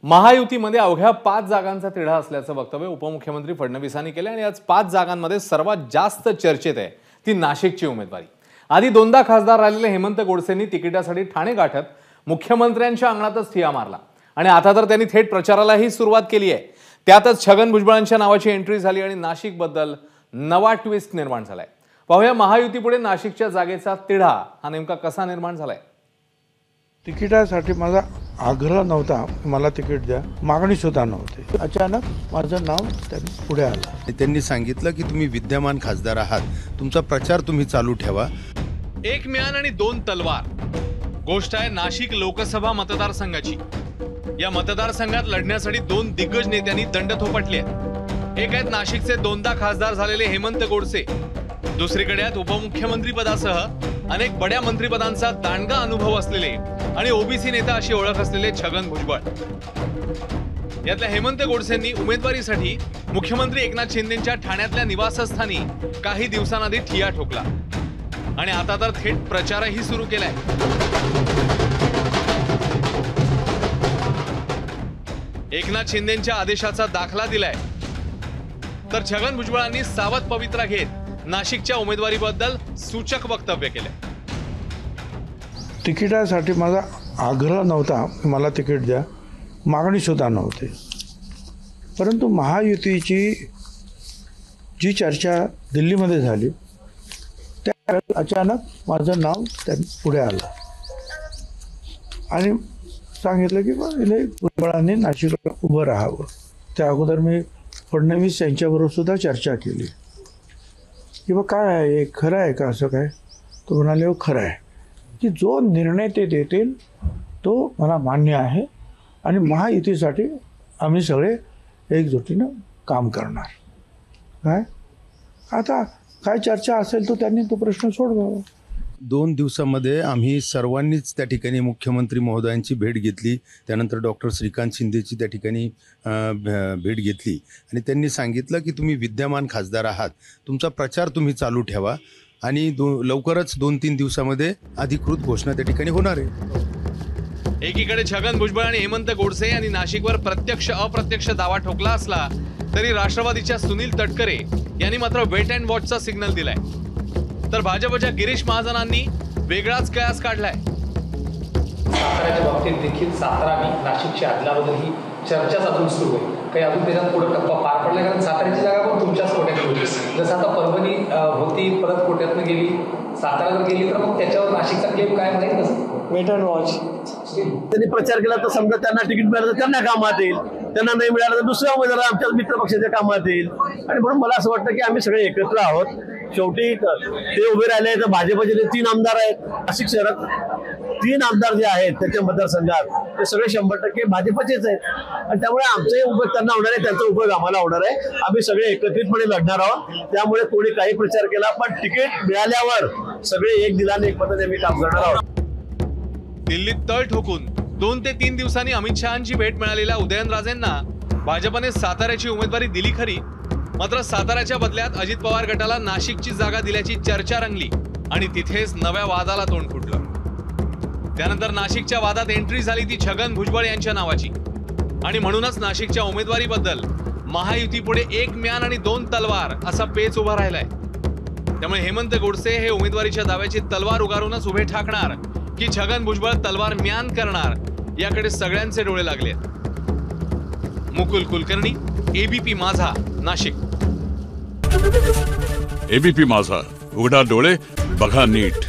महायुतीमध्ये अवघ्या 5 जागांचा तिढा असल्याचं वक्तव्य उपमुख्यमंत्री फडणवीसांनी केले आणि आज 5 जागांमध्ये सर्वात जास्त चर्चेत आहे ती नाशिकची उमेदवारी। आधी दोनदा खासदार राहिलेले हेमंत गोडसेंनी तिकिटासाठी ठाणे गाठत मुख्यमंत्र्यांच्या अंगणातच ठिया मारला आणि आता तर त्यांनी थेट प्रचारालाही सुरुवात केली आहे। त्यातच छगन भुजबळांच्या नावाची एंट्री झाली आणि नाशिकबद्दल नवा ट्विस्ट निर्माण झालाय। पाहूया महायुतीपुढे नाशिकच्या जागेचा तिढा हा नेमका कसा निर्माण झालाय। तिकिटासाठी माझा आग्रह नव्हता, मला तिकीट द्या, मागणी सुद्धा नव्हती। अचानक माझं नाव पुढे आलं। त्यांनी सांगितलं की तुम्ही विद्यमान खासदार आहात, तुमचा प्रचार तुम्ही चालू ठेवा। एक म्यान आणि दोन तलवार गोष्ट आहे नाशिक लोकसभा मतदारसंघाची। या मतदारसंघात लढण्यासाठी दोन दिग्गज नेत्यांनी दंड थोपटले आहेत। एक आहेत नाशिकचे दोनदा खासदार झालेले हेमंत गोडसे, दुसरीकडे आहेत उपमुख्यमंत्री पदासह अनेक बड्या मंत्रिपदांचा दांडगा अनुभव असलेले आणि ओबीसी नेता अशी ओळख असलेले छगन भुजबळ। यातल्या हेमंत गोडसेंनी उमेदवारीसाठी मुख्यमंत्री एकनाथ शिंदेंच्या ठाण्यातल्या निवासस्थानी काही दिवसांआधी ठिया ठोकला आणि आता तर थेट प्रचारही सुरू केलाय। एकनाथ शिंदेंच्या आदेशाचा दाखला दिलाय तर छगन भुजबळांनी सावध पवित्रा घेत नाशिकच्या उमेदवारीबद्दल सूचक वक्तव्य केले। तिकिटासाठी माझा आग्रह नव्हता, मला तिकीट द्या, मागणी सुद्धा नव्हती। परंतु महायुतीची जी चर्चा दिल्लीमध्ये झाली त्या अचानक माझं नाव पुढे आलं आणि सांगितलं की भुजबळांनी नाशिकला उभं राहावं। त्या अगोदर मी फडणवीस यांच्याबरोबर सुद्धा चर्चा केली की बा काय आहे, खरं आहे का असं काय? तो म्हणाले हो खरं आहे की जो निर्णय ते देतील तो मला मान्य आहे आणि महायुतीसाठी आम्ही सगळे एकजुटीनं काम करणार। काय आता काय चर्चा असेल तो त्यांनी तो प्रश्न सोडवावा। 2 दिवसामध्ये आम्ही सर्वांनीच त्या ठिकाणी मुख्यमंत्री महोदयांची भेट घेतली, त्यानंतर डॉक्टर श्रीकांत शिंदेची त्या ठिकाणी भेट घेतली आणि त्यांनी सांगितलं की तुम्ही विद्यमान खासदार आहात, तुमचा प्रचार तुम्ही चालू ठेवा आणि लवकरच 2-3 दिवसामध्ये अधिकृत घोषणा त्या ठिकाणी होणार आहे। एकीकडे छगन भुजबळ आणि हेमंत गोडसे यांनी नाशिकवर प्रत्यक्ष अप्रत्यक्ष दावा ठोकला असला तरी राष्ट्रवादीच्या सुनील तटकरे यांनी मात्र वेट अँड वॉचचा सिग्नल दिलाय, तर भाजपच्या गिरीश महाजनांनी वेगळाच कयास काढलाय। साताऱ्याच्या बाबतीत देखील सातारा नाशिकची अदलाबदल ही चर्चा अजून सुरू आहे। काही अजून त्याच्यात पुढे टप्पा पार पडला, कारण साताऱ्याची जागा पण तुमच्याच कोट्यात होती। जसं आता परभणी होती, परत कोट्यातनं गेली, सातारा जर गेली तर मग त्याच्यावर नाशिकचा गेम काय माहित कसं? Wait and watch. त्यांनी प्रचार केला तर समजा त्यांना तिकीट मिळालं तर त्यांना कामात येईल, त्यांना नाही मिळालं तर दुसऱ्या उमेदवार आमच्या मित्र पक्षाच्या कामात येईल। आणि म्हणून मला असं वाटतं की आम्ही सगळे एकत्र आहोत। शेवटी ते उभे राहिले तर भाजपचे 3 आमदार आहेत नाशिक शहरात, 3 आमदार जे आहेत त्याच्या मतदारसंघात ते सगळे 100% भाजपचेच आहेत आणि त्यामुळे आमचाही उपयोग त्यांना होणार आहे, त्यांचा उपयोग आम्हाला होणार आहे। आम्ही सगळे एकत्रितपणे लढणार आहोत, त्यामुळे कोणी काही प्रचार केला पण तिकीट मिळाल्यावर सगळे एक दिलाने एक मताने आम्ही काम करणार आहोत। दिल्लीत तळ ठोकून 2 ते 3 दिवसांनी अमित शहांची भेट मिळालेल्या उदयनराजेंना भाजपने साताऱ्याची उमेदवारी दिली खरी, मात्र साताऱ्याच्या बदल्यात अजित पवार गटाला नाशिकची जागा दिल्याची चर्चा रंगली आणि तिथेच नव्या वादाला तोंड फुटलं। त्यानंतर नाशिकच्या वादात एंट्री झाली ती छगन भुजबळ यांच्या नावाची आणि म्हणूनच नाशिकच्या उमेदवारीबद्दल महायुतीपुढे एक म्यान आणि दोन तलवार असा पेच उभा राहिलाय। त्यामुळे हेमंत गोडसे हे उमेदवारीच्या दाव्याची तलवार उगारूनच उभे ठाकणार की छगन भुजबळ तलवार म्यान करणार, याकडे सगळ्यांचे डोळे लागले। मुकुल कुलकर्णी, एबीपी माझा, नाशिक। एबीपी माझा, उघडा डोळे बघा नीट।